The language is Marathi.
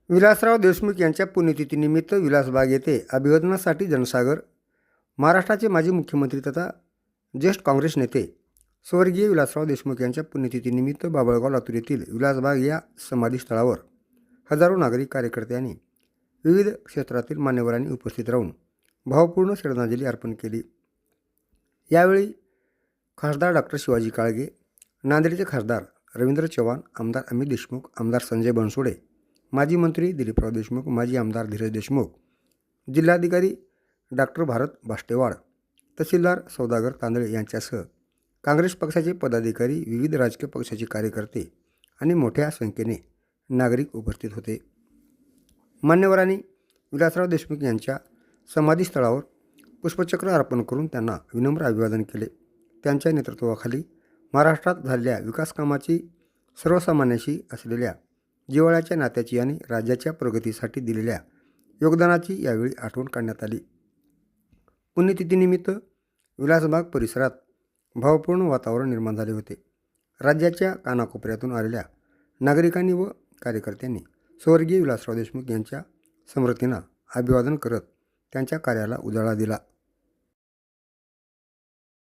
विलासराव देशमुख यांच्या पुण्यतिथीनिमित्त विलासबाग येथे अभिवादनासाठी जनसागर. महाराष्ट्राचे माजी मुख्यमंत्री तथा ज्येष्ठ काँग्रेस नेते स्वर्गीय विलासराव देशमुख यांच्या पुण्यतिथीनिमित्त बाभळगाव लातूर येथील विलासबाग या समाधीस्थळावर हजारो नागरिक कार्यकर्त्यांनी विविध क्षेत्रातील मान्यवरांनी उपस्थित राहून भावपूर्ण श्रद्धांजली अर्पण केली. यावेळी खासदार डॉक्टर शिवाजी काळगे, नांदेडचे खासदार रवींद्र चव्हाण, आमदार अमित देशमुख, आमदार संजय बनसोडे, माजी मंत्री दिलीपराव देशमुख, माजी आमदार धीरज देशमुख, जिल्हाधिकारी डॉक्टर भारत बाष्टेवाड, तहसीलदार सौदागर तांदळे यांच्यासह काँग्रेस पक्षाचे पदाधिकारी, विविध राजकीय पक्षाचे कार्यकर्ते आणि मोठ्या संख्येने नागरिक उपस्थित होते. मान्यवरांनी विलासराव देशमुख यांच्या समाधीस्थळावर पुष्पचक्र अर्पण करून त्यांना विनम्र अभिवादन केले. त्यांच्या नेतृत्वाखाली महाराष्ट्रात झालेल्या विकासकामाची, सर्वसामान्यांशी असलेल्या जिव्हाळ्याच्या नात्याची आणि राज्याच्या प्रगतीसाठी दिलेल्या योगदानाची यावेळी आठवण काढण्यात आली. पुण्यतिथीनिमित्त विलासबाग परिसरात भावपूर्ण वातावरण निर्माण झाले होते. राज्याच्या कानाकोपऱ्यातून आलेल्या नागरिकांनी व कार्यकर्त्यांनी स्वर्गीय विलासराव देशमुख यांच्या स्मृतींना अभिवादन करत त्यांच्या कार्याला उजाळा दिला.